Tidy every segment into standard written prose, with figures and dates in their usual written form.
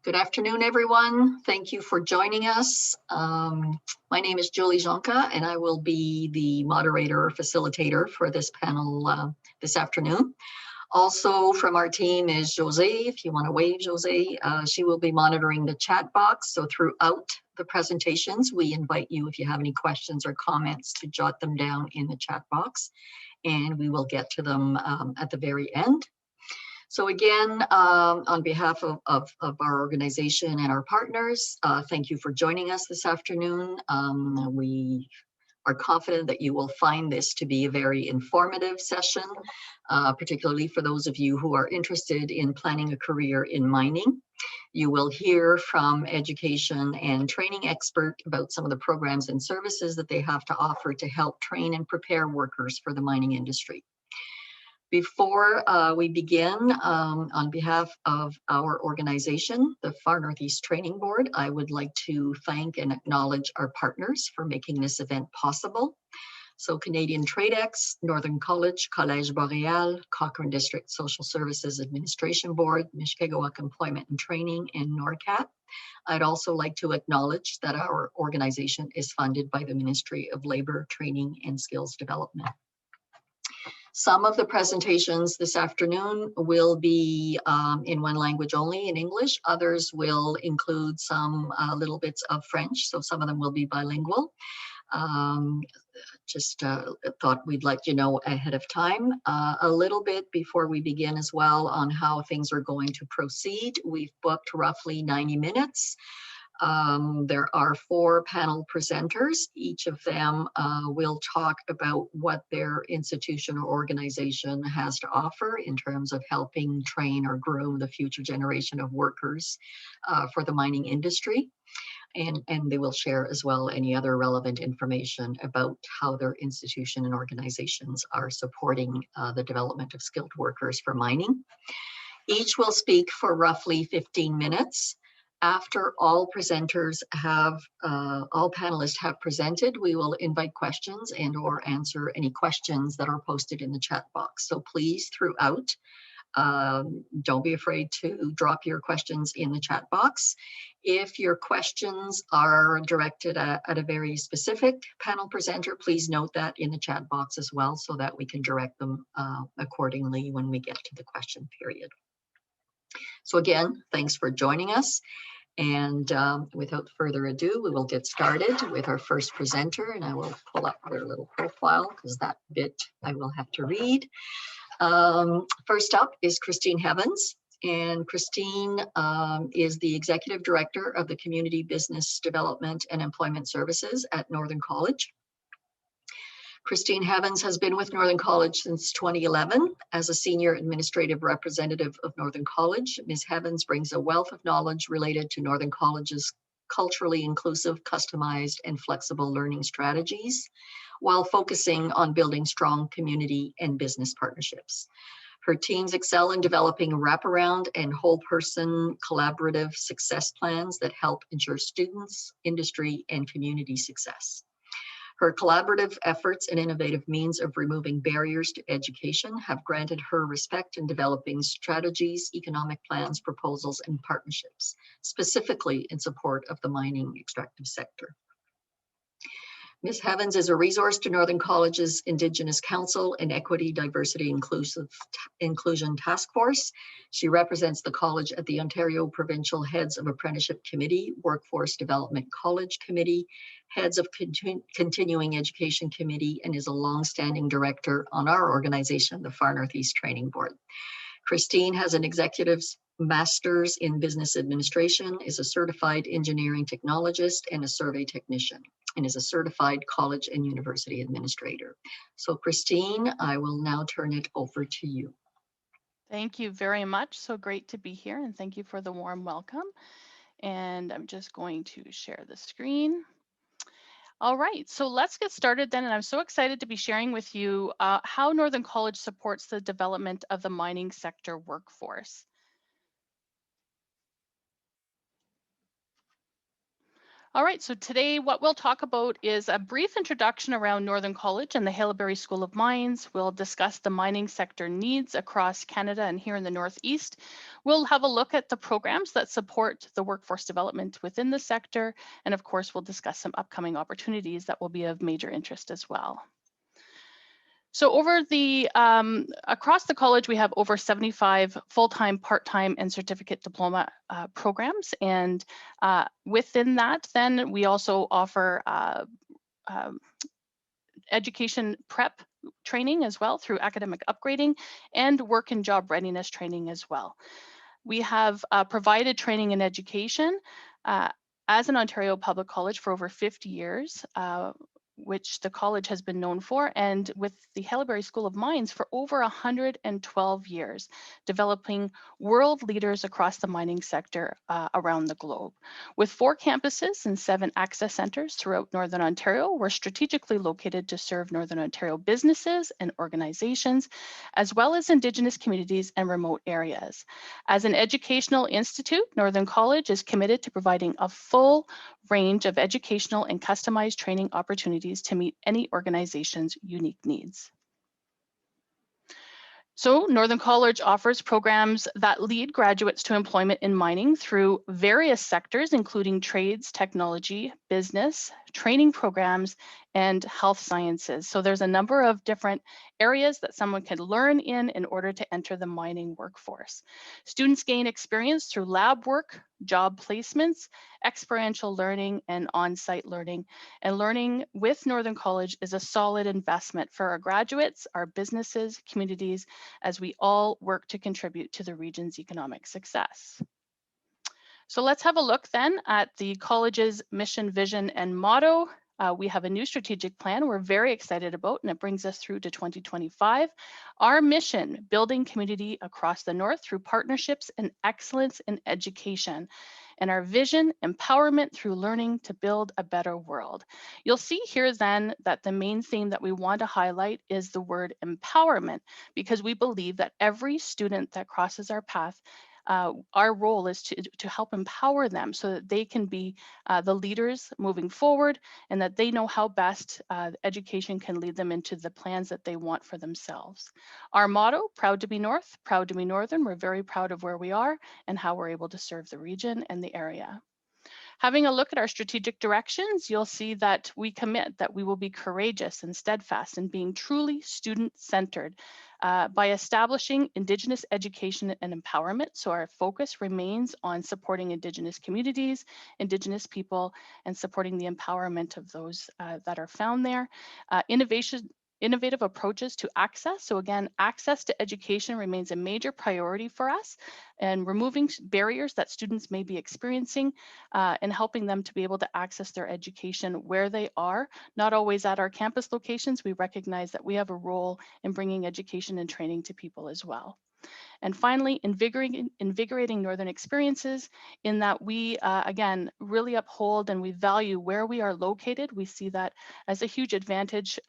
Good afternoon, everyone. Thank you for joining us. My name is Julie Jonka, and I will be the moderator or facilitator for this panel this afternoon. Also from our team is José. If you want to wave José, she will be monitoring the chat box. So throughout the presentations, we invite you, if you have any questions or comments, to jot them down in the chat box, and we will get to them at the very end. So again, on behalf of our organization and our partners, thank you for joining us this afternoon. We are confident that you will find this to be a very informative session, particularly for those of you who are interested in planning a career in mining. You will hear from education and training experts about some of the programs and services that they have to offer to help train and prepare workers for the mining industry. Before we begin, on behalf of our organization, the Far Northeast Training Board, I would like to thank and acknowledge our partners for making this event possible. So Canadian TradeX, Northern College, Collège Boréal, Cochrane District Social Services Administration Board, Mishkegawak Employment and Training, and NORCAT. I'd also like to acknowledge that our organization is funded by the Ministry of Labor, Training and Skills Development. Some of the presentations this afternoon will be in one language only, in English. Others will include some little bits of French, so some of them will be bilingual. Just thought we'd let you know ahead of time. A little bit before we begin as well on how things are going to proceed. We've booked roughly 90 minutes. There are 4 panel presenters. Each of them will talk about what their institution or organization has to offer in terms of helping train or groom the future generation of workers for the mining industry. And they will share as well any other relevant information about how their institution and organizations are supporting the development of skilled workers for mining. Each will speak for roughly 15 minutes. After all presenters have, all panelists have presented, we will invite questions and or answer any questions that are posted in the chat box. So please, throughout, don't be afraid to drop your questions in the chat box. If your questions are directed at a very specific panel presenter, please note that in the chat box as well so that we can direct them accordingly when we get to the question period. So again, thanks for joining us. And without further ado, we will get started with our first presenter, and I will pull up their little profile because that bit I will have to read. First up is Christine Heavens, and Christine is the Executive Director of the Community Business Development and Employment Services at Northern College. Christine Heavens has been with Northern College since 2011 as a Senior Administrative Representative of Northern College. Ms. Heavens brings a wealth of knowledge related to Northern College's culturally inclusive, customized, and flexible learning strategies, while focusing on building strong community and business partnerships. Her teams excel in developing wraparound and whole person collaborative success plans that help ensure students, industry, and community success. Her collaborative efforts and innovative means of removing barriers to education have granted her respect in developing strategies, economic plans, proposals, and partnerships, specifically in support of the mining extractive sector. Ms. Heavens is a resource to Northern College's Indigenous Council and Equity, Diversity, Inclusion Task Force. She represents the college at the Ontario Provincial Heads of Apprenticeship Committee, Workforce Development College Committee, Heads of Continuing Education Committee, and is a long-standing director on our organization, the Far Northeast Training Board. Christine has an executive's master's in business administration, is a certified engineering technologist and a survey technician, and is a certified college and university administrator. So Christine, I will now turn it over to you. Thank you very much. So great to be here, and thank you for the warm welcome. And I'm just going to share the screen. All right, so let's get started then. And I'm so excited to be sharing with you how Northern College supports the development of the mining sector workforce. All right, so today what we'll talk about is a brief introduction around Northern College and the Haileybury School of Mines. We'll discuss the mining sector needs across Canada and here in the Northeast. We'll have a look at the programs that support the workforce development within the sector. And of course, we'll discuss some upcoming opportunities that will be of major interest as well. So over the across the college, we have over 75 full-time, part-time, and certificate diploma programs, and within that, then we also offer um, education prep training as well through academic upgrading and work and job readiness training as well. We have provided training and education as an Ontario public college for over 50 years. Which the college has been known for, and with the Haileybury School of Mines for over 112 years, developing world leaders across the mining sector around the globe. With 4 campuses and 7 access centers throughout Northern Ontario, we're strategically located to serve Northern Ontario businesses and organizations, as well as Indigenous communities and remote areas. As an educational institute, Northern College is committed to providing a full range of educational and customized training opportunities to meet any organization's unique needs. So Northern College offers programs that lead graduates to employment in mining through various sectors, including trades, technology, business, training programs, and health sciences. So there's a number of different areas that someone can learn in order to enter the mining workforce. Students gain experience through lab work, job placements, experiential learning, and on-site learning. And learning with Northern College is a solid investment for our graduates, our businesses, communities, as we all work to contribute to the region's economic success. So let's have a look then at the college's mission, vision, and motto. We have a new strategic plan we're very excited about, and it brings us through to 2025. Our mission, building community across the North through partnerships and excellence in education. And our vision, empowerment through learning to build a better world. You'll see here then that the main theme that we want to highlight is the word empowerment, because we believe that every student that crosses our path, our role is to help empower them so that they can be the leaders moving forward, and that they know how best education can lead them into the plans that they want for themselves. Our motto, proud to be North, proud to be Northern. We're very proud of where we are and how we're able to serve the region and the area. Having a look at our strategic directions, you'll see that we commit that we will be courageous and steadfast in being truly student-centered by establishing Indigenous education and empowerment. So our focus remains on supporting Indigenous communities, Indigenous people, and supporting the empowerment of those that are found there. Innovative approaches to access. So again, access to education remains a major priority for us, and removing barriers that students may be experiencing and helping them to be able to access their education where they are, not always at our campus locations. We recognize that we have a role in bringing education and training to people as well. And finally, invigorating Northern experiences, in that we, again, really uphold and we value where we are located. We see that as a huge advantage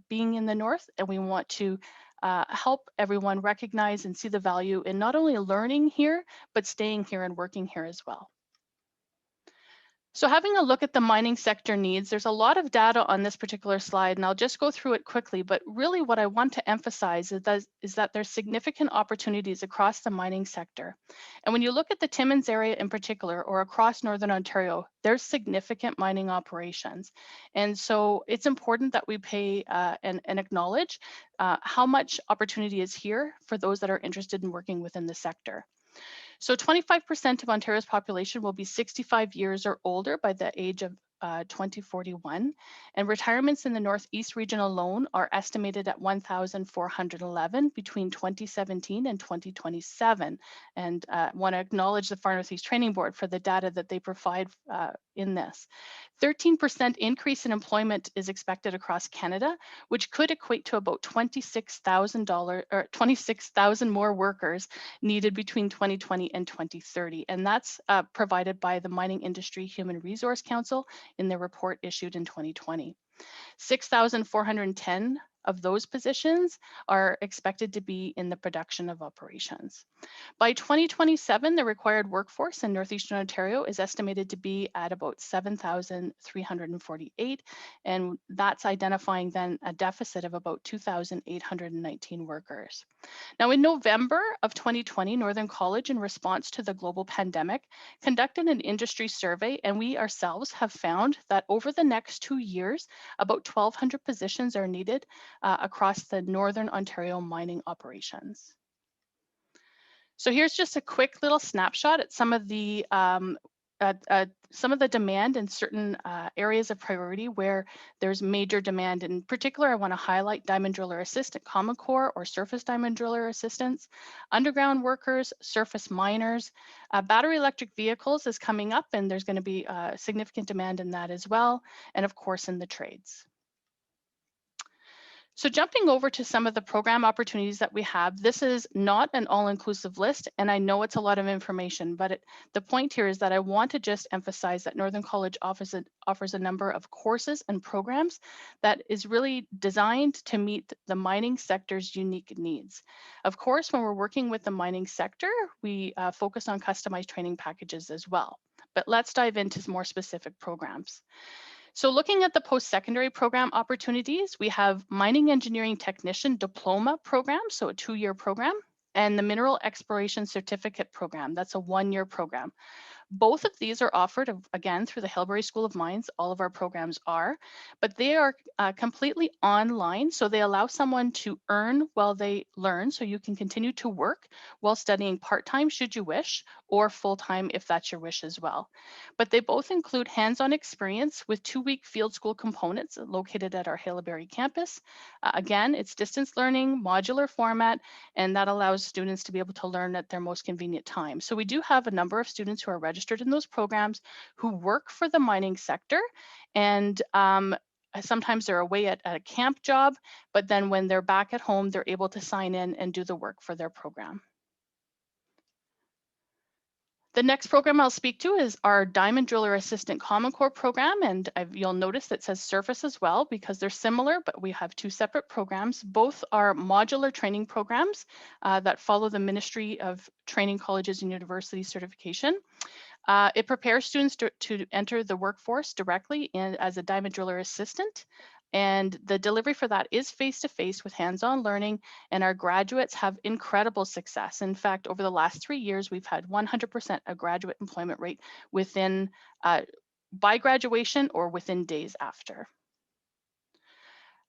being in the North, and we want to help everyone recognize and see the value in not only learning here, but staying here and working here as well. So having a look at the mining sector needs, there's a lot of data on this particular slide, and I'll just go through it quickly, but really what I want to emphasize is that there's significant opportunities across the mining sector. And when you look at the Timmins area in particular, or across Northern Ontario, there's significant mining operations. And so it's important that we pay and acknowledge how much opportunity is here for those that are interested in working within the sector. So 25% of Ontario's population will be 65 years or older by the age of 2041, and retirements in the Northeast region alone are estimated at 1,411 between 2017 and 2027. And want to acknowledge the Far Northeast Training Board for the data that they provide in this. 13% increase in employment is expected across Canada, which could equate to about $26,000 more workers needed between 2020 and 2030. And that's provided by the Mining Industry Human Resource Council in their report issued in 2020. 6,410 of those positions are expected to be in the production of operations. By 2027, the required workforce in Northeastern Ontario is estimated to be at about 7,348, and that's identifying then a deficit of about 2,819 workers. Now, in November of 2020, Northern College, in response to the global pandemic, conducted an industry survey, and we ourselves have found that over the next 2 years, about 1,200 positions are needed across the Northern Ontario mining operations. So here's just a quick little snapshot at some of the demand in certain areas of priority where there's major demand. In particular, I want to highlight diamond driller assistant, common core or surface diamond driller assistants, underground workers, surface miners. Battery electric vehicles is coming up, and there's going to be significant demand in that as well, and of course in the trades. So jumping over to some of the program opportunities that we have, this is not an all-inclusive list, and I know it's a lot of information, but the point here is that I want to just emphasize that Northern College offers a number of courses and programs that is really designed to meet the mining sector's unique needs. Of course, when we're working with the mining sector, we focus on customized training packages as well. But let's dive into more specific programs. So looking at the post-secondary program opportunities, we have Mining Engineering Technician Diploma Program, so a 2-year program, and the Mineral Exploration Certificate Program, that's a 1-year program. Both of these are offered, again, through the Hillbury School of Mines. All of our programs are, but they are completely online. So they allow someone to earn while they learn. So you can continue to work while studying part-time should you wish, or full-time if that's your wish as well. But they both include hands-on experience with 2-week field school components located at our Hillbury campus. Again, it's distance learning, modular format, and that allows students to be able to learn at their most convenient time. So we do have a number of students who are registered in those programs who work for the mining sector, and sometimes they're away at a camp job, but then when they're back at home, they're able to sign in and do the work for their program. The next program I'll speak to is our Diamond Driller Assistant Common Core program, and you'll notice that says Surface as well because they're similar, but we have 2 separate programs. Both are modular training programs that follow the Ministry of Training Colleges and Universities certification. It prepares students to enter the workforce directly as a diamond driller assistant. And the delivery for that is face-to-face with hands-on learning, and our graduates have incredible success. In fact, over the last 3 years, we've had 100% a graduate employment rate within by graduation or within days after.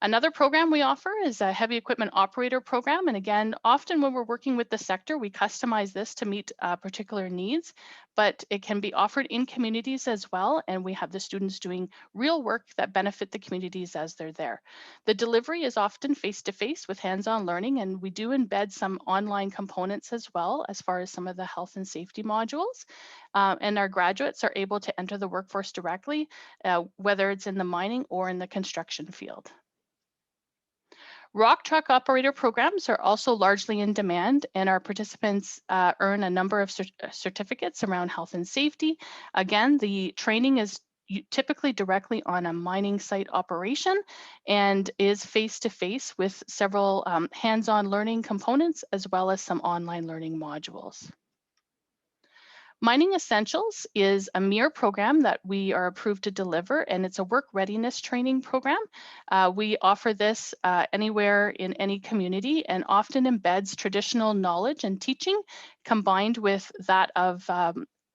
Another program we offer is a heavy equipment operator program. And again, often when we're working with the sector, we customize this to meet particular needs, but it can be offered in communities as well. And we have the students doing real work that benefit the communities as they're there. The delivery is often face-to-face with hands-on learning, and we do embed some online components as well as far as some of the health and safety modules. And our graduates are able to enter the workforce directly, whether it's in the mining or in the construction field. Rock truck operator programs are also largely in demand, and our participants earn a number of certificates around health and safety. Again, the training is typically directly on a mining site operation and is face-to-face with several hands-on learning components as well as some online learning modules. Mining Essentials is a MERE program that we are approved to deliver, and it's a work readiness training program. We offer this anywhere in any community and often embeds traditional knowledge and teaching combined with that of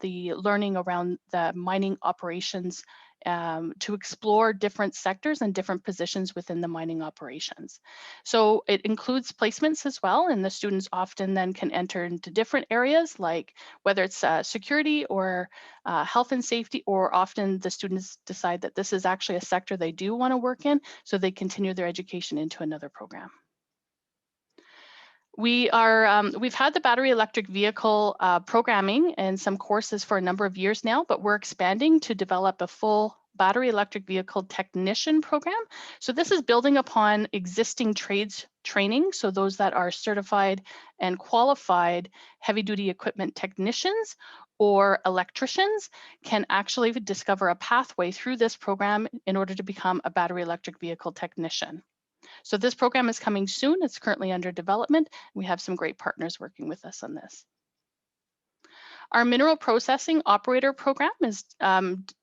the learning around the mining operations to explore different sectors and different positions within the mining operations. So it includes placements as well, and the students often then can enter into different areas like whether it's security or health and safety, or often the students decide that this is actually a sector they do want to work in, so they continue their education into another program. We've had the battery electric vehicle programming and some courses for a number of years now, but we're expanding to develop a full battery electric vehicle technician program. So this is building upon existing trades training. So those that are certified and qualified heavy duty equipment technicians or electricians can actually discover a pathway through this program in order to become a battery electric vehicle technician. So this program is coming soon. It's currently under development. We have some great partners working with us on this. Our mineral processing operator program is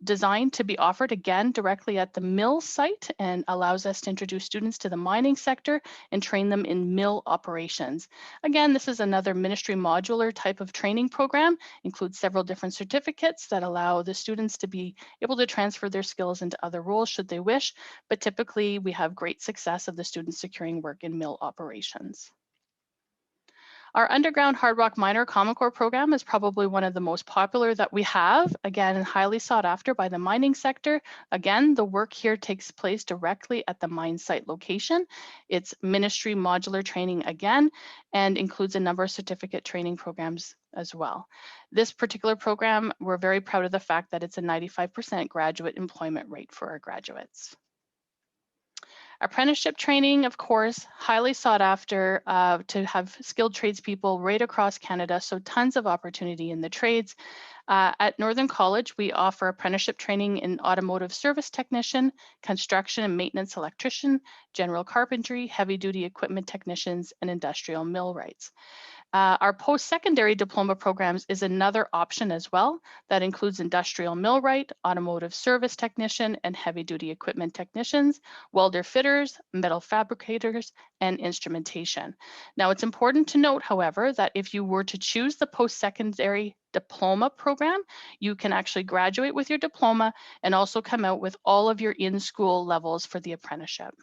designed to be offered again directly at the mill site and allows us to introduce students to the mining sector and train them in mill operations. Again, this is another ministry modular type of training program, includes several different certificates that allow the students to be able to transfer their skills into other roles should they wish, but typically we have great success of the students securing work in mill operations. Our underground hard rock miner Common Core program is probably one of the most popular that we have, again, highly sought after by the mining sector. Again, the work here takes place directly at the mine site location. It's ministry modular training again, and includes a number of certificate training programs as well. This particular program, we're very proud of the fact that it's a 95% graduate employment rate for our graduates. Apprenticeship training, of course, highly sought after to have skilled tradespeople right across Canada, so tons of opportunity in the trades. At Northern College, we offer apprenticeship training in automotive service technician, construction and maintenance electrician, general carpentry, heavy duty equipment technicians, and industrial millwrights. Our post-secondary diploma programs is another option as well. That includes industrial millwright, automotive service technician, and heavy-duty equipment technicians, welder fitters, metal fabricators, and instrumentation. Now, it's important to note, however, that if you were to choose the post-secondary diploma program, you can actually graduate with your diploma and also come out with all of your in-school levels for the apprenticeship.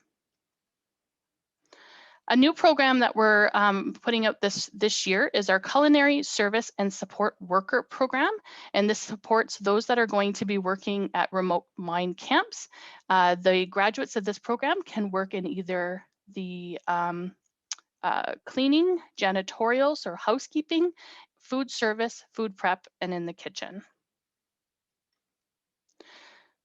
A new program that we're putting out this year is our Culinary Service and Support Worker Program, and this supports those that are going to be working at remote mine camps. The graduates of this program can work in either the cleaning, janitorials, or housekeeping, food service, food prep, and in the kitchen.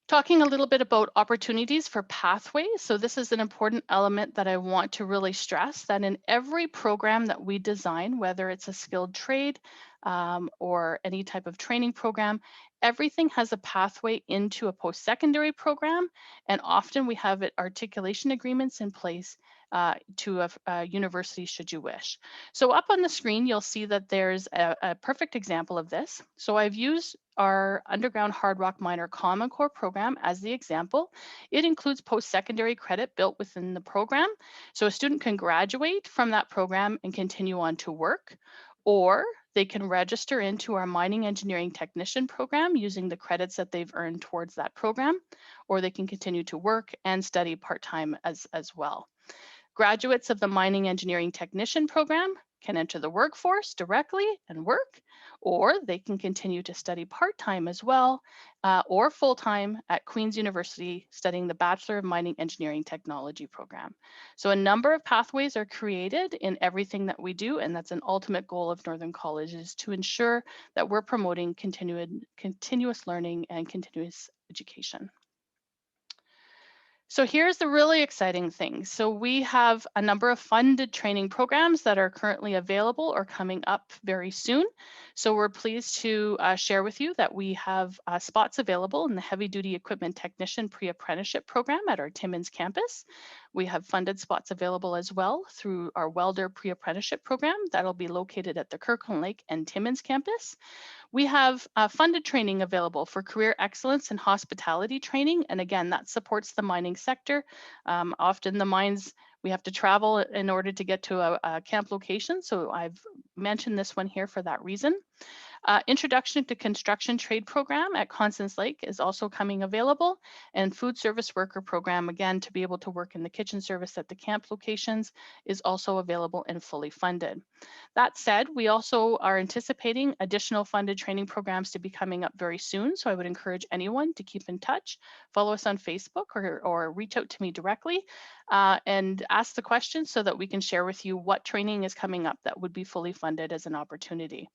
Talking a little bit about opportunities for pathways. So this is an important element that I want to really stress, that in every program that we design, whether it's a skilled trade or any type of training program, everything has a pathway into a post-secondary program. And often we have articulation agreements in place to a university should you wish. So up on the screen, you'll see that there's a perfect example of this. So I've used our underground hard rock miner Common Core program as the example. It includes post-secondary credit built within the program. So a student can graduate from that program and continue on to work, or they can register into our mining engineering technician program using the credits that they've earned towards that program, or they can continue to work and study part-time as well. Graduates of the mining engineering technician program can enter the workforce directly and work, or they can continue to study part-time as well, or full-time at Queen's University studying the Bachelor of Mining Engineering Technology program. So a number of pathways are created in everything that we do, and that's an ultimate goal of Northern College, is to ensure that we're promoting continuous learning and continuous education. So here's the really exciting thing. So we have a number of funded training programs that are currently available or coming up very soon. So we're pleased to share with you that we have spots available in the heavy duty equipment technician pre-apprenticeship program at our Timmins campus. We have funded spots available as well through our welder pre-apprenticeship program that'll be located at the Kirkland Lake and Timmins campus. We have funded training available for career excellence and hospitality training. And again, that supports the mining sector. Often the mines, we have to travel in order to get to a camp location. So I've mentioned this one here for that reason. Introduction to Construction Trade Program at Constance Lake is also coming available, and Food Service Worker Program, again, to be able to work in the kitchen service at the camp locations, is also available and fully funded. That said, we also are anticipating additional funded training programs to be coming up very soon, so I would encourage anyone to keep in touch, follow us on Facebook, or reach out to me directly and ask the questions so that we can share with you what training is coming up that would be fully funded as an opportunity.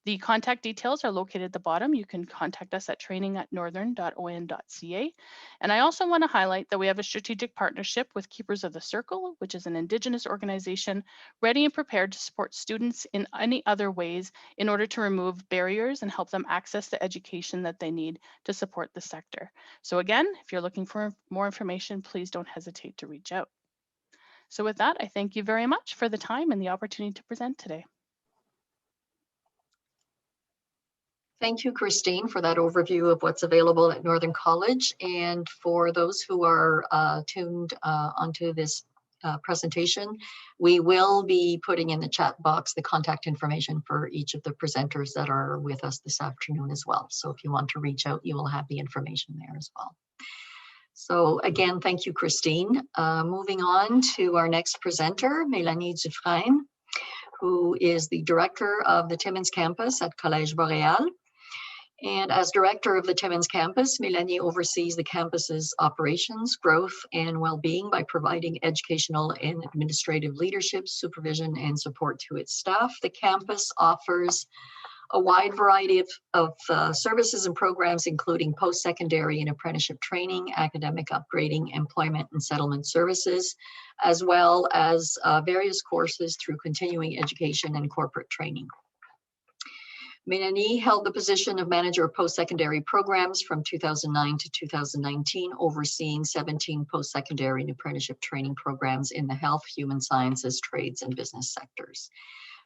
The contact details are located at the bottom. You can contact us at training@northern.on.ca. And I also want to highlight that we have a strategic partnership with Keepers of the Circle, which is an Indigenous organization ready and prepared to support students in any other ways in order to remove barriers and help them access the education that they need to support the sector. So again, if you're looking for more information, please don't hesitate to reach out. So with that, I thank you very much for the time and the opportunity to present today. Thank you, Christine, for that overview of what's available at Northern College. And for those who are tuned onto this presentation, we will be putting in the chat box the contact information for each of the presenters that are with us this afternoon as well. So if you want to reach out, you will have the information there as well. So again, thank you, Christine. Moving on to our next presenter, Mélanie Dufresne, who is the director of the Timmins campus at Collège Boréal. And as director of the Timmins campus, Mélanie oversees the campus's operations, growth, and well-being by providing educational and administrative leadership, supervision, and support to its staff. The campus offers a wide variety of services and programs, including post-secondary and apprenticeship training, academic upgrading, employment and settlement services, as well as various courses through continuing education and corporate training. Mélanie held the position of manager of post-secondary programs from 2009 to 2019, overseeing 17 post-secondary and apprenticeship training programs in the health, human sciences, trades, and business sectors.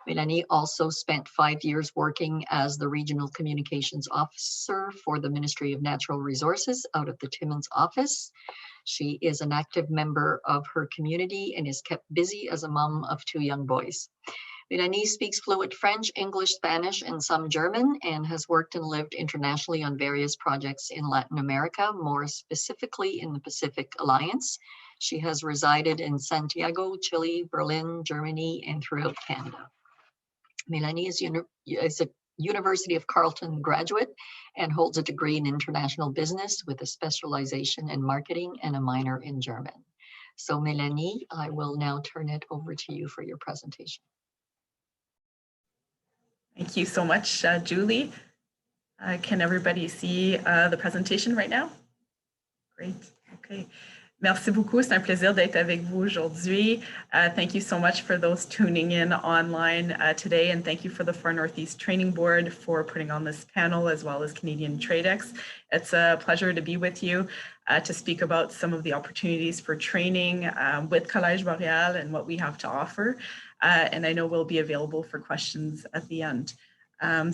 Mélanie also spent 5 years working as the Regional Communications Officer for the Ministry of Natural Resources out of the Timmins office. She is an active member of her community and is kept busy as a mom of 2 young boys. Mélanie speaks fluent French, English, Spanish, and some German, and has worked and lived internationally on various projects in Latin America, more specifically in the Pacific Alliance. She has resided in Santiago, Chile, Berlin, Germany, and throughout Canada. Mélanie is a University of Carleton graduate and holds a degree in international business with a specialization in marketing and a minor in German. So Mélanie, I will now turn it over to you for your presentation. Thank you so much, Julie. Can everybody see the presentation right now? Great, okay. Merci beaucoup, c'est un plaisir d'être avec vous aujourd'hui. Thank you so much for those tuning in online today, and thank you for the Far Northeast Training Board for putting on this panel, as well as Canadian TradeX. It's a pleasure to be with you to speak about some of the opportunities for training with Collège Boréal and what we have to offer. And I know we'll be available for questions at the end.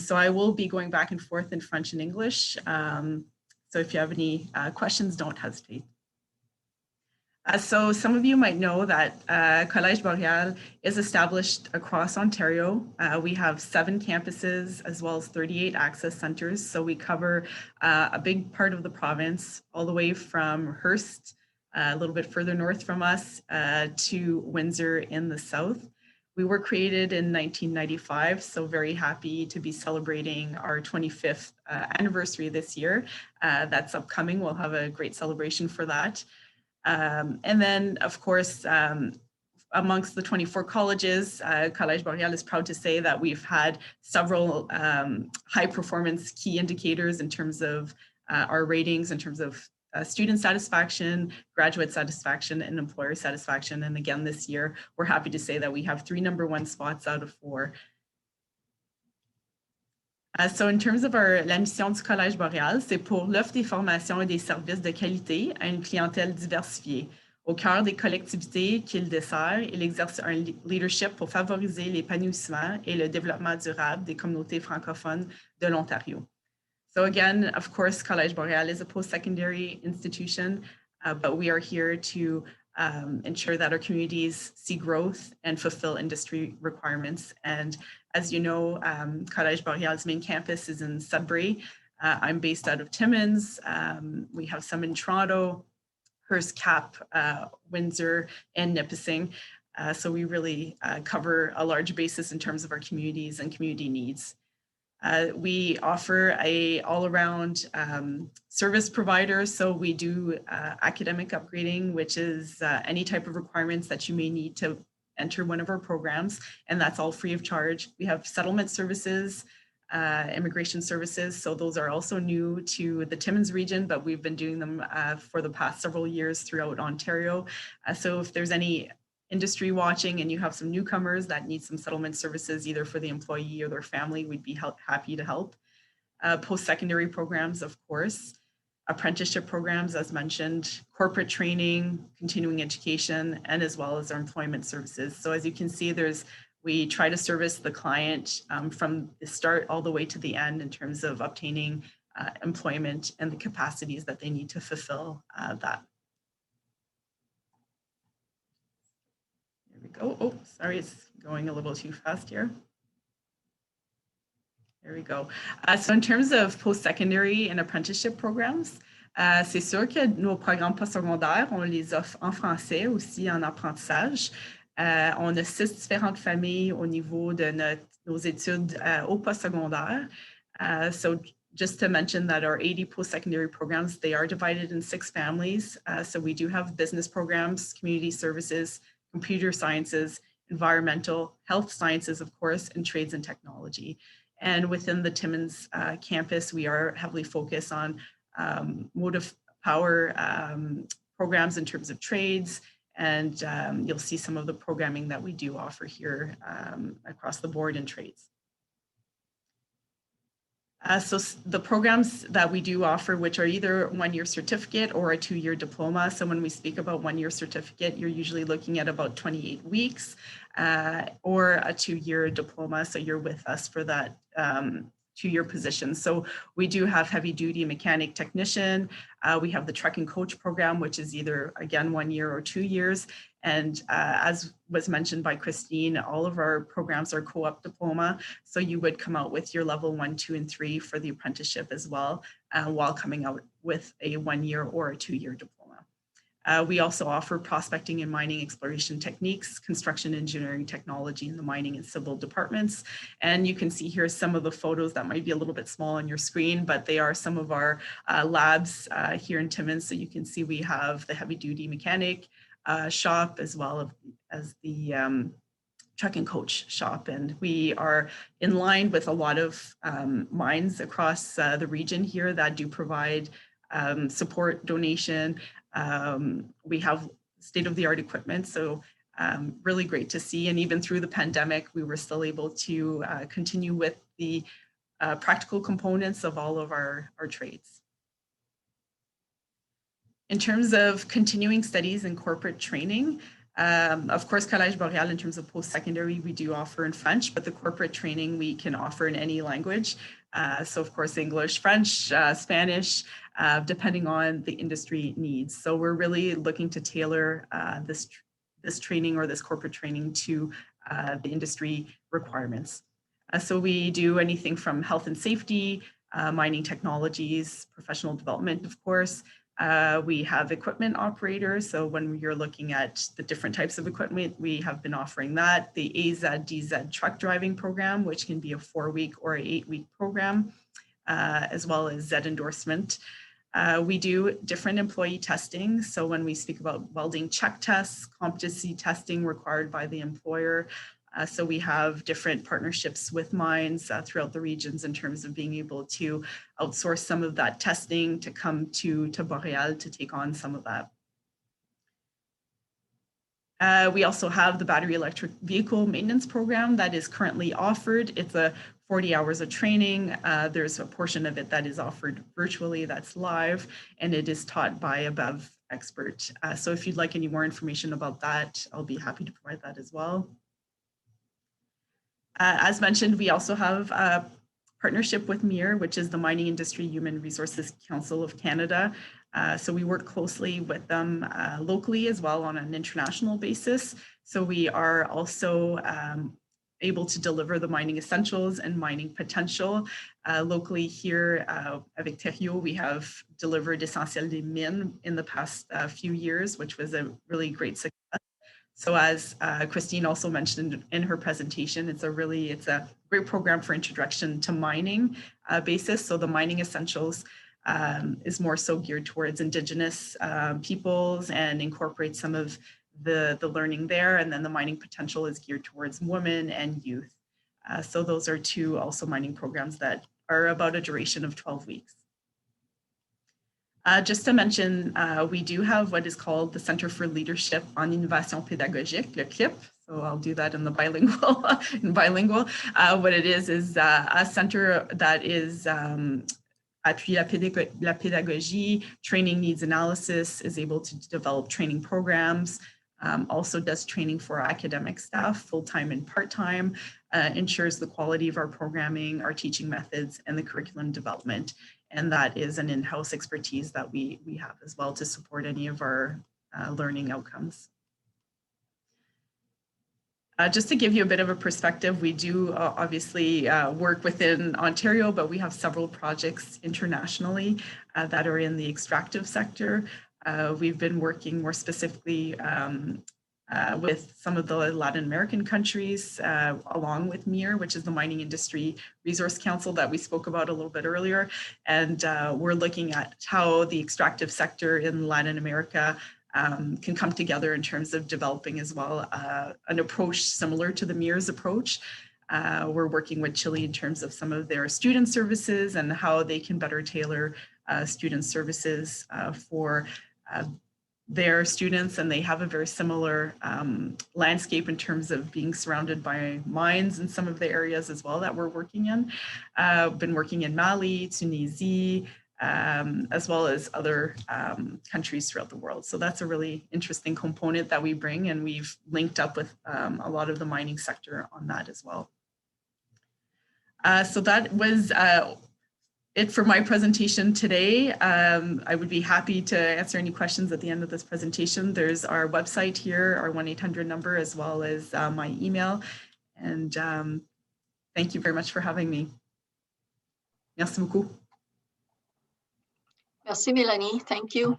So I will be going back and forth in French and English. So if you have any questions, don't hesitate. So some of you might know that Collège Boréal is established across Ontario. We have 7 campuses as well as 38 access centers. So we cover a big part of the province, all the way from Hearst, a little bit further north from us, to Windsor in the south. We were created in 1995, so very happy to be celebrating our 25th anniversary this year. That's upcoming. We'll have a great celebration for that. And then, of course, amongst the 24 colleges, Collège Boréal is proud to say that we've had several high performance key indicators in terms of our ratings, in terms of student satisfaction, graduate satisfaction, and employer satisfaction. And again, this year, we're happy to say that we have 3 #1 spots out of 4. So in terms of la mission du Collège Boréal, c'est pour l'offre des formations et des services de qualité à une clientèle diversifiée. Au cœur des collectivités qu'il dessert, il exerce un leadership pour favoriser l'épanouissement et le développement durable des communautés francophones de l'Ontario. So again, of course, Collège Boréal is a post-secondary institution, but we are here to ensure that our communities see growth and fulfill industry requirements. And as you know, Collège Boréal's main campus is in Sudbury. I'm based out of Timmins. We have some in Toronto, Hearst, Cap, Windsor, and Nipissing. So we really cover a large basis in terms of our communities and community needs. We offer a all-around service provider. So we do academic upgrading, which is any type of requirements that you may need to enter one of our programs, and that's all free of charge. We have settlement services, immigration services. So those are also new to the Timmins region, but we've been doing them for the past several years throughout Ontario. So if there's any industry watching and you have some newcomers that need some settlement services, either for the employee or their family, we'd be happy to help. Post-secondary programs, of course. apprenticeship programs, as mentioned, corporate training, continuing education, and as well as our employment services. So as you can see, we try to service the client from the start all the way to the end in terms of obtaining employment and the capacities that they need to fulfill that. Here we go. Oh, sorry, it's going a little too fast here. There we go. So in terms of post-secondary and apprenticeship programs, c'est sûr que nos programmes postsecondaires, on les offre en français aussi en apprentissage. On a 6 différentes familles au niveau de nos études au postsecondaire. So just to mention that our 80 post-secondary programs, they are divided in 6 families. So we do have business programs, community services, computer sciences, environmental, health sciences, of course, and trades and technology. And within the Timmins campus, we are heavily focused on motive power programs in terms of trades. And you'll see some of the programming that we do offer here across the board in trades. So the programs that we do offer, which are either 1-year certificate or a 2-year diploma. So when we speak about 1-year certificate, you're usually looking at about 28 weeks or a 2-year diploma. So you're with us for that 2-year position. So we do have heavy duty mechanic technician. We have the truck and coach program, which is either, again, 1 year or 2 years. And as was mentioned by Christine, all of our programs are co-op diploma. So you would come out with your level 1, 2, and 3 for the apprenticeship as well, while coming out with a 1-year or a 2-year diploma. We also offer prospecting and mining exploration techniques, construction engineering technology in the mining and civil departments. And you can see here some of the photos that might be a little bit small on your screen, but they are some of our labs here in Timmins. So you can see we have the heavy duty mechanic shop as well as the truck and coach shop. And we are in line with a lot of mines across the region here that do provide support, donation. We have state-of-the-art equipment, so really great to see. And even through the pandemic, we were still able to continue with the practical components of all of our trades. In terms of continuing studies and corporate training, of course, Collège Boréal, in terms of post-secondary, we do offer in French, but the corporate training we can offer in any language. So of course, English, French, Spanish, depending on the industry needs. So we're really looking to tailor this training or this corporate training to the industry requirements. So we do anything from health and safety, mining technologies, professional development, of course. We have equipment operators. So when you're looking at the different types of equipment, we have been offering that. The AZ-DZ truck driving program, which can be a 4-week or an 8-week program, as well as Z endorsement. We do different employee testing. So when we speak about welding check tests, competency testing required by the employer. So we have different partnerships with mines throughout the regions in terms of being able to outsource some of that testing to come to Boréal to take on some of that. We also have the battery electric vehicle maintenance program that is currently offered. It's a 40 hours of training. There's a portion of it that is offered virtually, that's live, and it is taught by a BEV expert. So if you'd like any more information about that, I'll be happy to provide that as well. As mentioned, we also have a partnership with MIR, which is the Mining Industry Human Resources Council of Canada. So we work closely with them locally as well on an international basis. So we are also able to deliver the mining essentials and mining potential. Locally here avec Thériault, we have delivered Essentiel des Mines in the past few years, which was a really great success. So as Christine also mentioned in her presentation, it's a great program for introduction to mining basis. So the mining essentials is more so geared towards Indigenous peoples and incorporates some of the learning there. And then the mining potential is geared towards women and youth. So those are 2 also mining programs that are about a duration of 12 weeks. Just to mention, we do have what is called the Center for Leadership en Innovation Pédagogique, le CLIP. So I'll do that in the bilingual. What it is a center that is appuie la pédagogie, training needs analysis, is able to develop training programs, also does training for academic staff, full-time and part-time, ensures the quality of our programming, our teaching methods, and the curriculum development. And that is an in-house expertise that we have as well to support any of our learning outcomes. Just to give you a bit of a perspective, we do obviously work within Ontario, but we have several projects internationally that are in the extractive sector. We've been working more specifically with some of the Latin American countries, along with MIR, which is the Mining Industry Resource Council that we spoke about a little bit earlier. And we're looking at how the extractive sector in Latin America can come together in terms of developing as well an approach similar to the MIR's approach. We're working with Chile in terms of some of their student services and how they can better tailor student services for their students, and they have a very similar landscape in terms of being surrounded by mines in some of the areas as well that we're working in. Been working in Mali, Tunisia, as well as other countries throughout the world. So that's a really interesting component that we bring, and we've linked up with a lot of the mining sector on that as well. So that was it for my presentation today. I would be happy to answer any questions at the end of this presentation. There's our website here, our 1-800 number, as well as my email. And thank you very much for having me. Merci beaucoup. Merci, Mélanie. Thank you.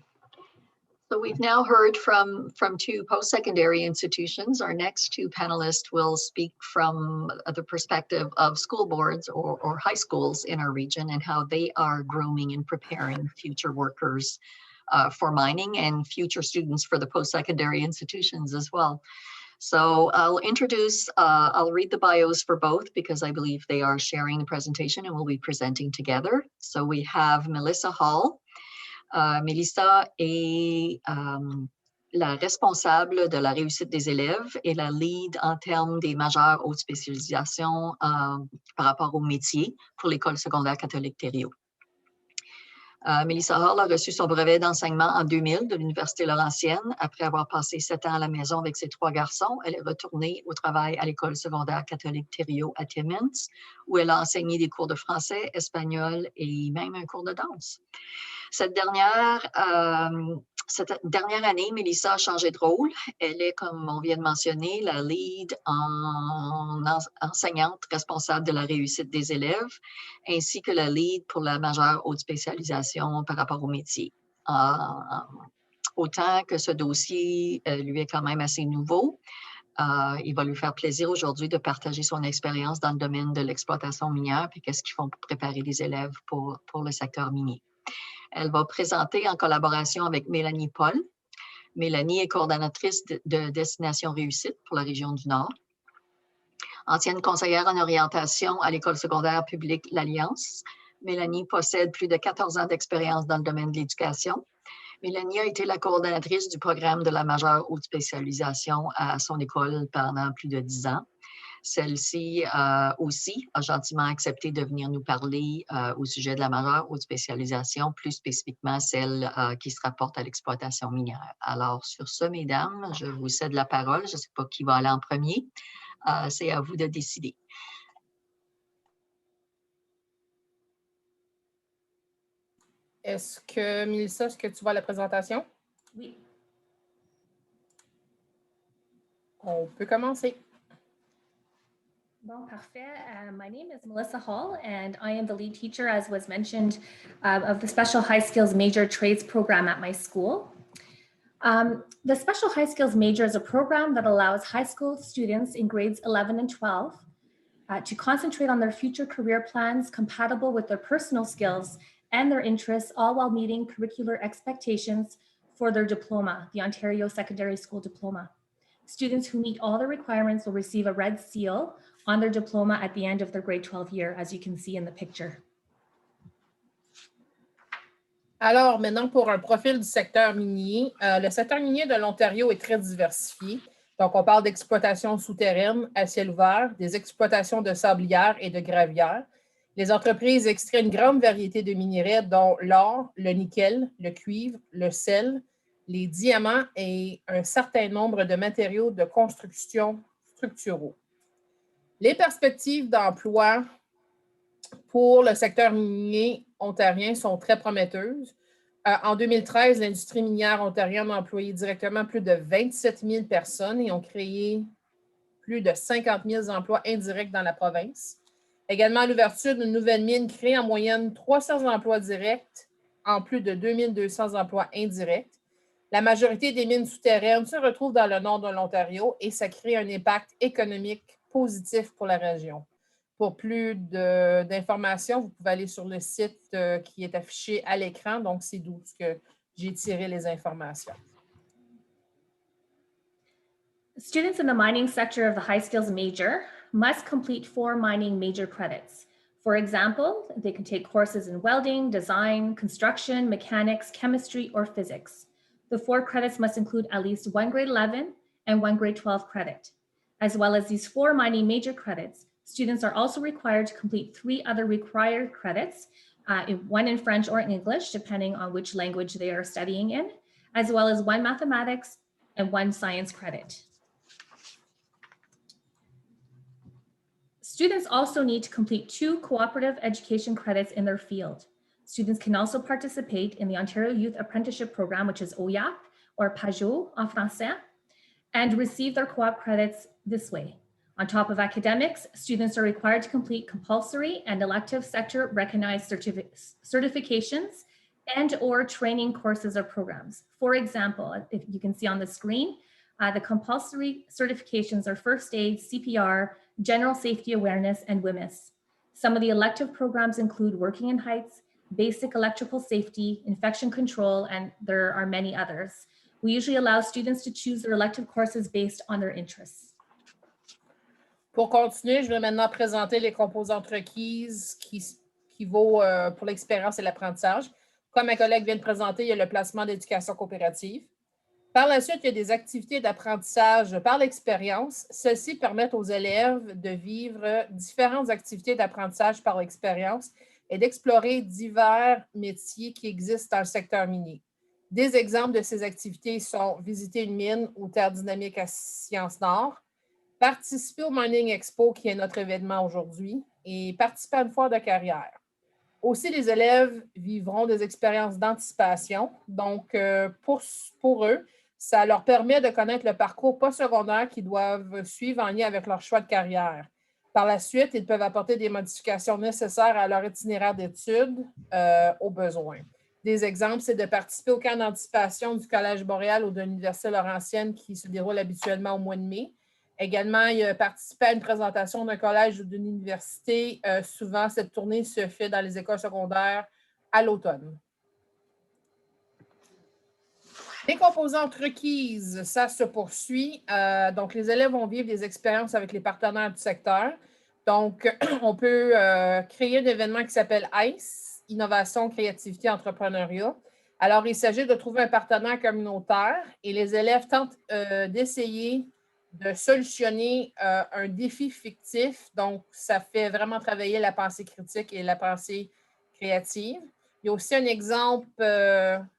So we've now heard from two post-secondary institutions. Our next two panelists will speak from the perspective of school boards or high schools in our region and how they are grooming and preparing future workers for mining and future students for the post-secondary institutions as well. So I'll read the bios for both because I believe they are sharing the presentation and we'll be presenting together. So we have Melissa Hall. Melissa est la responsable de la réussite des élèves et la lead en termes des majeures haute spécialisation par rapport au métier pour l'École secondaire catholique Thériault. Melissa Hall a reçu son brevet d'enseignement en 2000 de l'Université Laurentienne. Après avoir passé 7 ans à la maison avec ses 3 garçons, elle est retournée au travail à l'École secondaire catholique Thériault à Timmins, où elle a enseigné des cours de français, espagnol et même un cours de danse. Cette dernière année, Melissa a changé de rôle. Elle est, comme on vient de mentionner, la lead enseignante responsable de la réussite des élèves, ainsi que la lead pour la majeure haute spécialisation par rapport au métier. Autant que ce dossier lui est quand même assez nouveau, il va lui faire plaisir aujourd'hui de partager son expérience dans le domaine de l'exploitation minière et qu'est-ce qu'ils font pour préparer les élèves pour le secteur minier. Elle va présenter en collaboration avec Mélanie Paul. Mélanie est coordonnatrice de Destination Réussite pour la région du Nord. Ancienne conseillère en orientation à l'École secondaire publique L'Alliance, Mélanie possède plus de 14 ans d'expérience dans le domaine de l'éducation. Mélanie a été la coordonnatrice du programme de la majeure haute spécialisation à son école pendant plus de 10 ans. Celle-ci aussi a gentiment accepté de venir nous parler au sujet de la majeure haute spécialisation, plus spécifiquement celle qui se rapporte à l'exploitation minière. Alors, sur ce, mesdames, je vous cède la parole. Je ne sais pas qui va aller en premier. C'est à vous de décider. Est-ce que, Mélissa, est-ce que tu vois la présentation? Oui. On peut commencer. Well, parfait. My name is Melissa Hall, and I am the lead teacher, as was mentioned, of the Special High Skills Major Trades program at my school. The Special High Skills Major is a program that allows high school students in grades 11 and 12 to concentrate on their future career plans compatible with their personal skills and their interests, all while meeting curricular expectations for their diploma, the Ontario Secondary School Diploma. Students who meet all the requirements will receive a red seal on their diploma at the end of their grade 12 year, as you can see in the picture. Alors, maintenant, pour un profil du secteur minier, le secteur minier de l'Ontario est très diversifié. Donc, on parle d'exploitation souterraine à ciel ouvert, des exploitations de sablières et de gravières. Les entreprises extraient une grande variété de minerais, dont l'or, le nickel, le cuivre, le sel, les diamants et un certain nombre de matériaux de construction structuraux. Les perspectives d'emploi pour le secteur minier ontarien sont très prometteuses. En 2013, l'industrie minière ontarienne a employé directement plus de 27 000 personnes et ont créé plus de 50 000 emplois indirects dans la province. Également, l'ouverture d'une nouvelle mine crée en moyenne 300 emplois directs en plus de 2 200 emplois indirects. La majorité des mines souterraines se retrouvent dans le nord de l'Ontario et ça crée un impact économique positif pour la région. Pour plus d'informations, vous pouvez aller sur le site qui est affiché à l'écran. Donc, c'est d'où que j'ai tiré les informations. Students in the mining sector of the high skills major must complete 4 mining major credits. For example, they can take courses in welding, design, construction, mechanics, chemistry, or physics. The 4 credits must include at least 1 grade 11 and 1 grade 12 credit. As well as these 4 mining major credits, students are also required to complete 3 other required credits, 1 in French or English, depending on which language they are studying in, as well as 1 mathematics and 1 science credit. Students also need to complete 2 cooperative education credits in their field. Students can also participate in the Ontario Youth Apprenticeship Program, which is OYAP, or PAJO en français, and receive their co-op credits this way. On top of academics, students are required to complete compulsory and elective sector recognized certifications and or training courses or programs. For example, if you can see on the screen, the compulsory certifications are first aid, CPR, general safety awareness, and WMIS. Some of the elective programs include working in heights, basic electrical safety, infection control, and there are many others. We usually allow students to choose their elective courses based on their interests. Pour continuer, je vais maintenant présenter les composantes requises qui vaut pour l'expérience et l'apprentissage. Comme ma collègue vient de présenter, il y a le placement d'éducation coopérative. Par la suite, il y a des activités d'apprentissage par l'expérience. Celles-ci permettent aux élèves de vivre différentes activités d'apprentissage par l'expérience et d'explorer divers métiers qui existent dans le secteur minier. Des exemples de ces activités sont visiter une mine ou terre dynamique à Sciences-Nord, participer au Mining Expo, qui est notre événement aujourd'hui, et participer à une foire de carrière. Aussi, les élèves vivront des expériences d'anticipation. Donc, pour eux, ça leur permet de connaître le parcours postsecondaire qu'ils doivent suivre en lien avec leur choix de carrière. Par la suite, ils peuvent apporter des modifications nécessaires à leur itinéraire d'études aux besoins. Des exemples, c'est de participer au camp d'anticipation du Collège Boréal ou de l'Université Laurentienne qui se déroule habituellement au mois de mai. Également, il a participé à une présentation d'un collège ou d'une université. Souvent, cette tournée se fait dans les écoles secondaires à l'automne. Les composantes requises, ça se poursuit. Donc, les élèves vont vivre des expériences avec les partenaires du secteur. Donc, on peut créer un événement qui s'appelle ICE, Innovation, Créativité, Entrepreneuriat. Alors, il s'agit de trouver un partenaire communautaire et les élèves tentent d'essayer de solutionner un défi fictif. Donc, ça fait vraiment travailler la pensée critique et la pensée créative. Il y a aussi un exemple,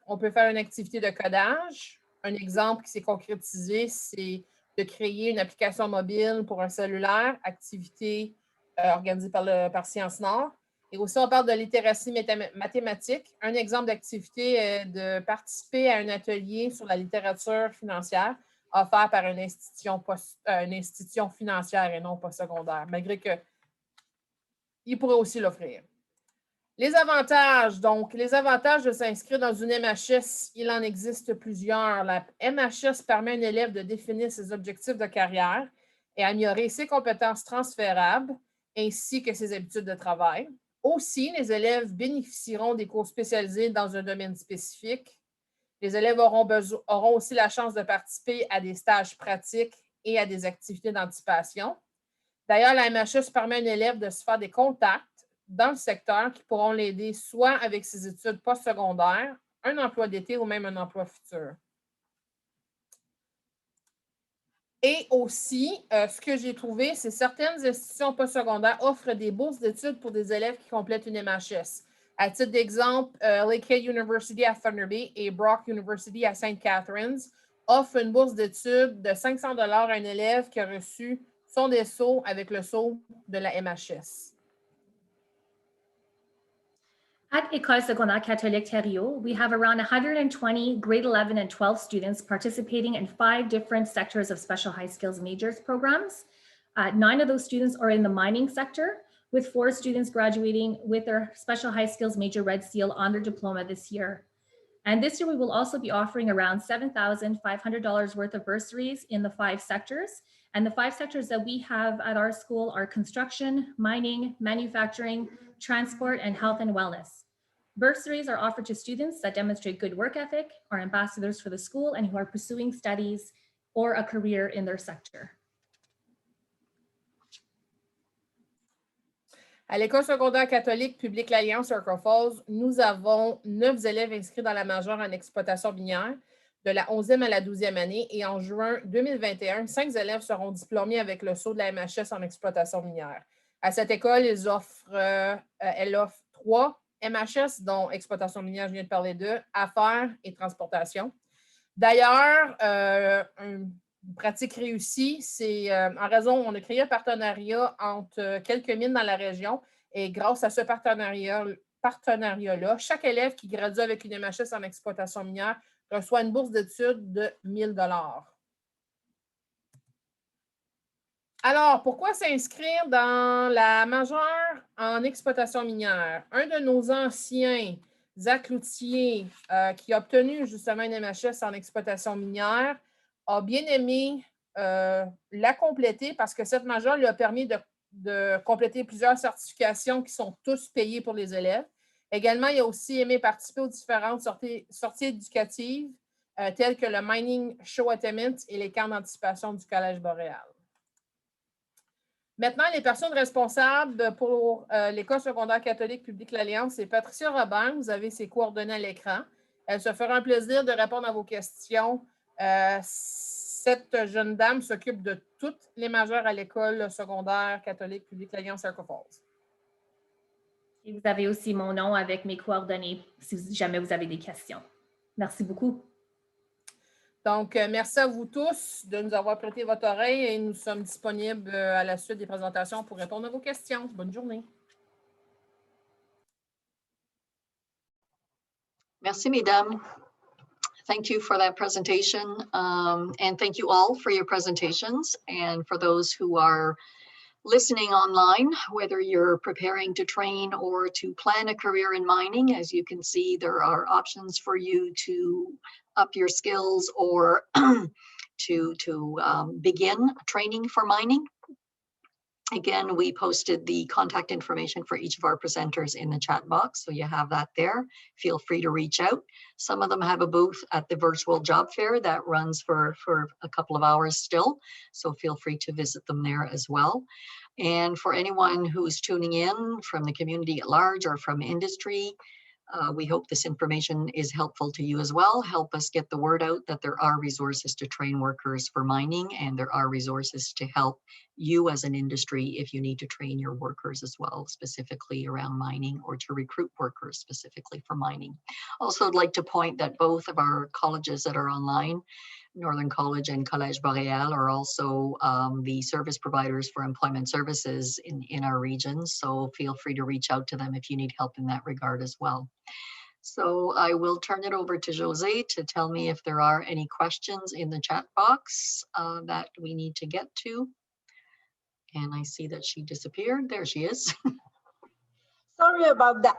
on peut faire une activité de codage. Un exemple qui s'est concrétisé, c'est de créer une application mobile pour un cellulaire, activité organisée par Sciences-Nord. Et aussi, on parle de littératie mathématique. Un exemple d'activité est de participer à un atelier sur la littérature financière offert par une institution financière et non postsecondaire, malgré qu'il pourrait aussi l'offrir. Les avantages. Donc, les avantages de s'inscrire dans une MHS, il en existe plusieurs. La MHS permet à un élève de définir ses objectifs de carrière et améliorer ses compétences transférables ainsi que ses habitudes de travail. Aussi, les élèves bénéficieront des cours spécialisés dans un domaine spécifique. Les élèves auront aussi la chance de participer à des stages pratiques et à des activités d'anticipation. D'ailleurs, la MHS permet à un élève de se faire des contacts dans le secteur qui pourront l'aider soit avec ses études postsecondaires, un emploi d'été ou même un emploi futur. Et aussi, ce que j'ai trouvé, c'est certaines institutions postsecondaires offrent des bourses d'études pour des élèves qui complètent une MHS. À titre d'exemple, Lakehead University à Thunder Bay et Brock University à St. Catharines offrent une bourse d'études de 500 $ à un élève qui a reçu son DSO avec le sceau de la MHS. At École secondaire catholique Thériault, we have around 120 grade 11 and 12 students participating in 5 different sectors of special high skills majors programs. 9 of those students are in the mining sector, with 4 students graduating with their special high skills major red seal on their diploma this year. And this year we will also be offering around $7,500 worth of bursaries in the 5 sectors. And the 5 sectors that we have at our school are construction, mining, manufacturing, transport, and health and wellness. Bursaries are offered to students that demonstrate good work ethic, are ambassadors for the school, and who are pursuing studies or a career in their sector. À l'École secondaire catholique publique l'Alliance Circle Falls, nous avons 9 élèves inscrits dans la majeure en exploitation minière de la 11e à la 12e année. Et en juin 2021, 5 élèves seront diplômés avec le sceau de la MHS en exploitation minière. À cette école, elle offre 3 MHS, dont exploitation minière, je viens de parler d'eux, affaires et transportation. D'ailleurs, une pratique réussie, c'est en raison, on a créé un partenariat entre quelques mines dans la région et grâce à ce partenariat-là, chaque élève qui gradue avec une MHS en exploitation minière reçoit une bourse d'études de 1 000 $. Alors, pourquoi s'inscrire dans la majeure en exploitation minière? Un de nos anciens, Zach Loutier, qui a obtenu justement une MHS en exploitation minière, a bien aimé la compléter parce que cette majeure lui a permis de compléter plusieurs certifications qui sont tous payées pour les élèves. Également, il a aussi aimé participer aux différentes sorties éducatives telles que le Mining Show Attainment et les camps d'anticipation du Collège boréal. Maintenant, les personnes responsables pour l'École secondaire catholique publique l'Alliance, c'est Patricia Robert. Vous avez ses coordonnées à l'écran. Elle se fera un plaisir de répondre à vos questions. Cette jeune dame s'occupe de toutes les majeures à l'École secondaire catholique publique l'Alliance Circle Falls. Et vous avez aussi mon nom avec mes coordonnées si jamais vous avez des questions. Merci beaucoup. Donc, merci à vous tous de nous avoir prêté votre oreille et nous sommes disponibles à la suite des présentations pour répondre à vos questions. Bonne journée. Merci, mesdames. Thank you for that presentation. And thank you all for your presentations. And for those who are listening online, whether you're preparing to train or to plan a career in mining, as you can see, there are options for you to up your skills or to begin training for mining. Again, we posted the contact information for each of our presenters in the chat box, so you have that there. Feel free to reach out. Some of them have a booth at the virtual job fair that runs for a couple of hours still, so feel free to visit them there as well. And for anyone who's tuning in from the community at large or from industry, we hope this information is helpful to you as well. Help us get the word out that there are resources to train workers for mining, and there are resources to help you as an industry if you need to train your workers as well, specifically around mining, or to recruit workers specifically for mining. Also, I'd like to point that both of our colleges that are online, Northern College and Collège Boréal, are also the service providers for employment services in our region. So feel free to reach out to them if you need help in that regard as well. So I will turn it over to José to tell me if there are any questions in the chat box that we need to get to. And I see that she disappeared. There she is. Sorry about that.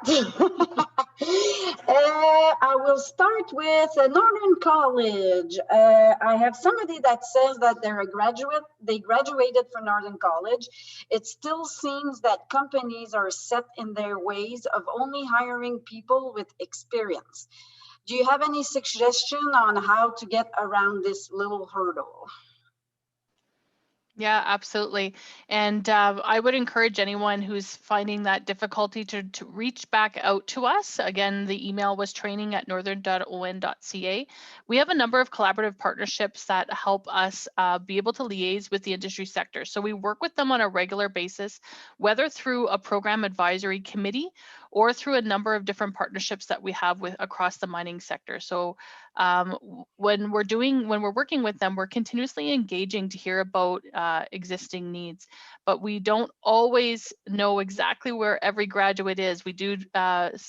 I will start with Northern College. I have somebody that says that they're a graduate. They graduated from Northern College. It still seems that companies are set in their ways of only hiring people with experience. Do you have any suggestion on how to get around this little hurdle? Yeah, absolutely. And I would encourage anyone who's finding that difficulty to reach back out to us. Again, the email was training@northern.on.ca. We have a number of collaborative partnerships that help us be able to liaise with the industry sector. So we work with them on a regular basis, whether through a program advisory committee or through a number of different partnerships that we have with across the mining sector. So when we're working with them, we're continuously engaging to hear about existing needs, but we don't always know exactly where every graduate is. We do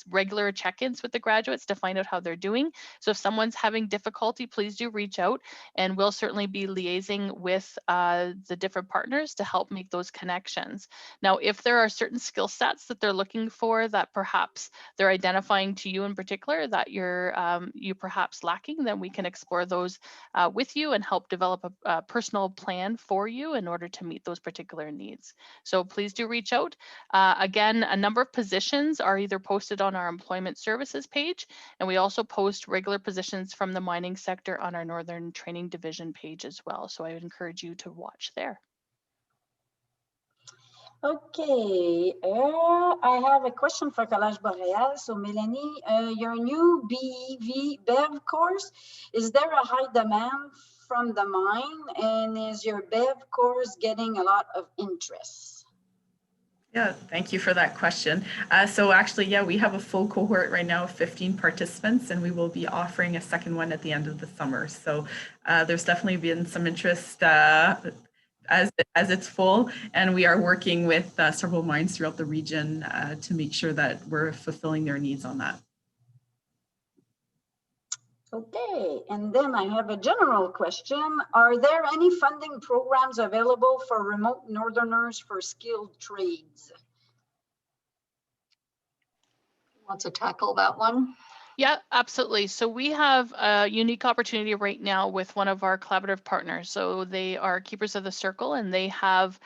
regular check-ins with the graduates to find out how they're doing. So if someone's having difficulty, please do reach out, and we'll certainly be liaising with the different partners to help make those connections. Now, if there are certain skill sets that they're looking for that perhaps they're identifying to you in particular that you perhaps lacking, then we can explore those with you and help develop a personal plan for you in order to meet those particular needs. So please do reach out. Again, a number of positions are either posted on our employment services page, and we also post regular positions from the mining sector on our Northern Training Division page as well. So I would encourage you to watch there. Okay, I have a question for Collège Boréal. So Melanie, your new BEV course, is there a high demand from the mine, and is your BEV course getting a lot of interest? Yeah, thank you for that question. So actually, yeah, we have a full cohort right now of 15 participants, and we will be offering a second one at the end of the summer. So there's definitely been some interest as it's full, and we are working with several mines throughout the region to make sure that we're fulfilling their needs on that. Okay, and then I have a general question. Are there any funding programs available for remote Northerners for skilled trades? Want to tackle that one? Yeah, absolutely. So we have a unique opportunity right now with one of our collaborative partners. So they are Keepers of the Circle, and they have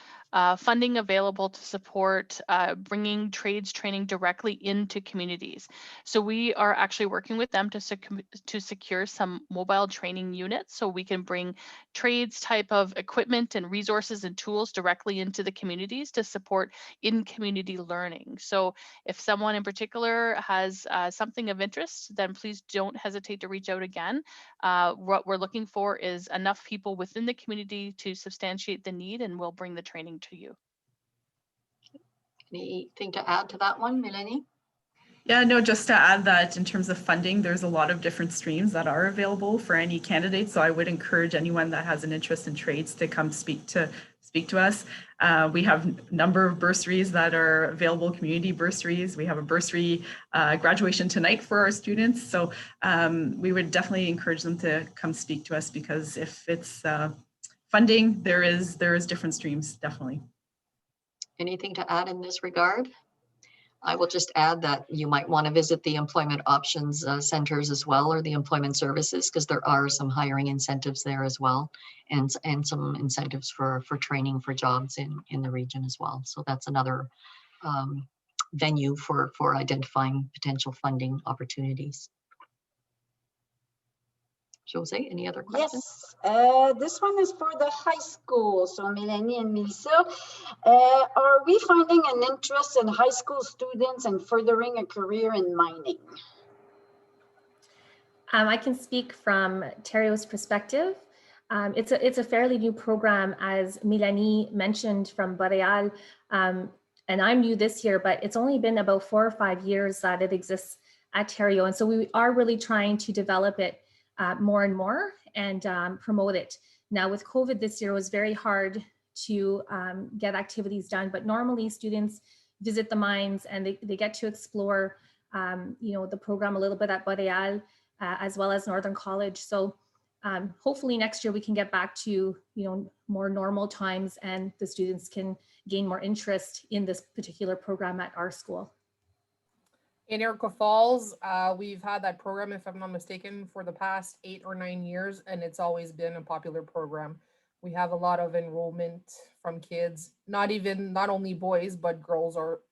funding available to support bringing trades training directly into communities. So we are actually working with them to secure some mobile training units so we can bring trades type of equipment and resources and tools directly into the communities to support in-community learning. So if someone in particular has something of interest, then please don't hesitate to reach out again. What we're looking for is enough people within the community to substantiate the need, and we'll bring the training to you. Anything to add to that one, Melanie? Yeah, no, just to add that in terms of funding, there's a lot of different streams that are available for any candidate. So I would encourage anyone that has an interest in trades to come speak to us. We have a number of bursaries that are available, community bursaries. We have a bursary graduation tonight for our students. So we would definitely encourage them to come speak to us, because if it's funding, there is different streams, definitely. Anything to add in this regard? I will just add that you might want to visit the employment options centers as well, or the employment services, because there are some hiring incentives there as well, and some incentives for training for jobs in the region as well. So that's another venue for identifying potential funding opportunities. Jose, any other questions? Yes, this one is for the high school. So Melanie and Melissa, are we finding an interest in high school students in furthering a career in mining? I can speak from Ontario's perspective. It's a fairly new program, as Melanie mentioned, from Boréal, and I'm new this year, but it's only been about 4 or 5 years that it exists at Ontario, and so we are really trying to develop it more and more and promote it. Now with COVID this year, it was very hard to get activities done, but normally students visit the mines and they get to explore the program a little bit at Boréal, as well as Northern College. So hopefully next year we can get back to more normal times, and the students can gain more interest in this particular program at our school. In Iroquois Falls, we've had that program, if I'm not mistaken, for the past 8 or 9 years, and it's always been a popular program. We have a lot of enrollment from kids, not only boys, but girls are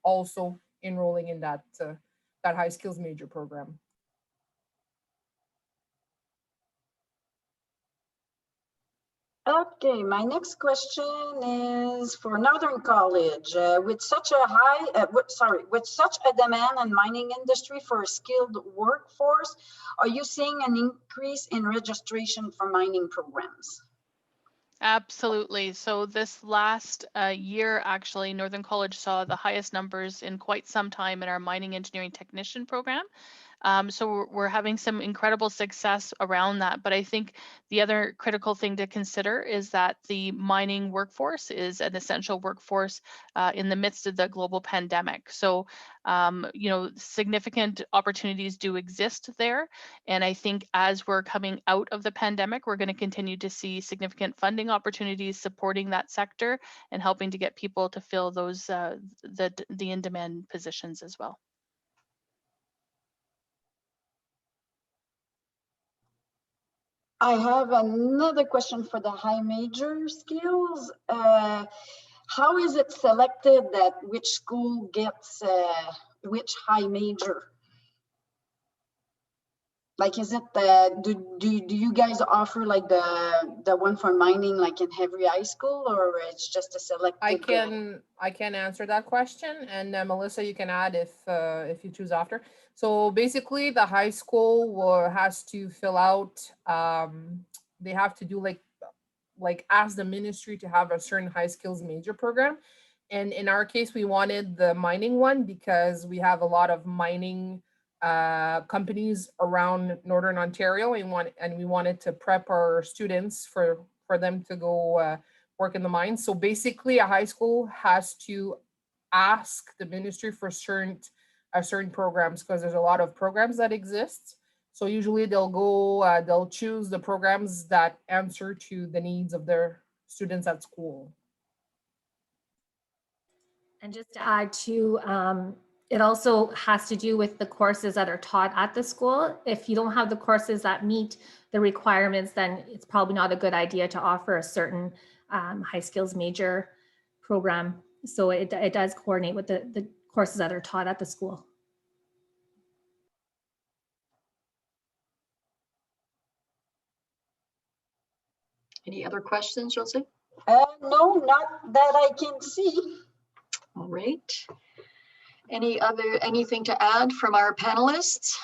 also enrolling in that high skills major program. Okay, my next question is for Northern College. With such a with such a demand in mining industry for a skilled workforce, are you seeing an increase in registration for mining programs? Absolutely. So this last year, actually, Northern College saw the highest numbers in quite some time in our mining engineering technician program. So we're having some incredible success around that. But I think the other critical thing to consider is that the mining workforce is an essential workforce in the midst of the global pandemic. So, significant opportunities do exist there. And I think as we're coming out of the pandemic, we're going to continue to see significant funding opportunities supporting that sector and helping to get people to fill those the in-demand positions as well. I have another question for the high major skills. How is it selected that which school gets which high major? Like, is it do you guys offer like the one for mining like in every high school, or it's just a selected? I can answer that question, and Melissa, you can add if you choose after. So basically, the high school has to fill out. They have to do like ask the ministry to have a certain high skills major program, and in our case, we wanted the mining one because we have a lot of mining companies around Northern Ontario, and we wanted to prep our students for them to go work in the mines. So basically, a high school has to ask the ministry for certain programs, because there's a lot of programs that exist. So usually they'll choose the programs that answer to the needs of their students at school. And just to add to, it also has to do with the courses that are taught at the school. If you don't have the courses that meet the requirements, then it's probably not a good idea to offer a certain high skills major program. So it does coordinate with the courses that are taught at the school. Any other questions, Josie? No, not that I can see. All right. Anything to add from our panelists?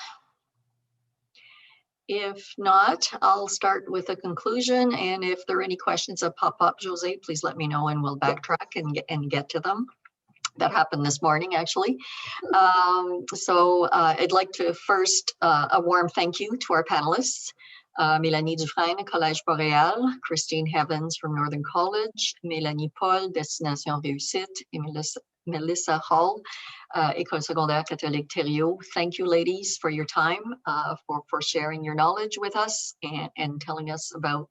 If not, I'll start with a conclusion, and if there are any questions that pop up, Jose, please let me know and we'll backtrack and get to them. That happened this morning, actually. I'd like to first a warm thank you to our panelists. Mélanie Dufresne, Collège Boréal, Christine Evans from Northern College, Mélanie Paul, Destination Réussite, and Melissa Hall, École Secondaire Catholique Thériault. Thank you, ladies, for your time, for sharing your knowledge with us and telling us about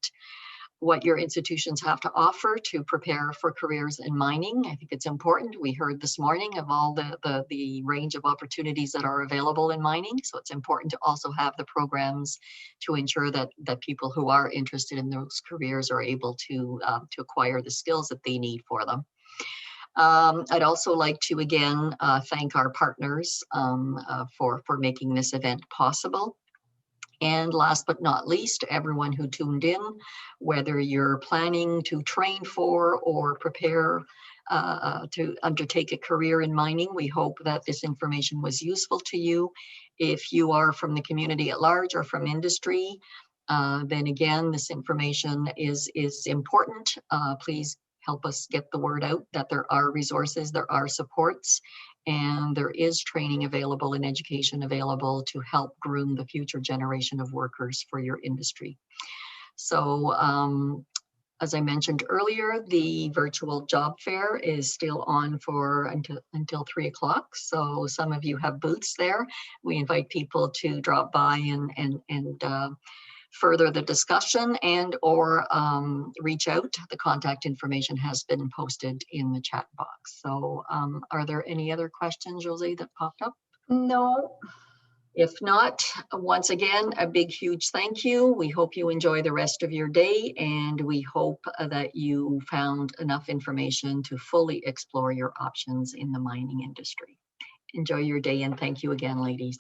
what your institutions have to offer to prepare for careers in mining. I think it's important. We heard this morning of all the range of opportunities that are available in mining. So it's important to also have the programs to ensure that people who are interested in those careers are able to acquire the skills that they need for them. I'd also like to again thank our partners for making this event possible. And last but not least, everyone who tuned in, whether you're planning to train for or prepare to undertake a career in mining, we hope that this information was useful to you. If you are from the community at large or from industry, then again, this information is important. Please help us get the word out that there are resources, there are supports, and there is training available and education available to help groom the future generation of workers for your industry. So as I mentioned earlier, the virtual job fair is still on for until 3 o'clock. So some of you have booths there. We invite people to drop by and further the discussion and or reach out. The contact information has been posted in the chat box. So are there any other questions, Josie, that popped up? No. If not, once again, a big, huge thank you. We hope you enjoy the rest of your day, and we hope that you found enough information to fully explore your options in the mining industry. Enjoy your day, and thank you again, ladies.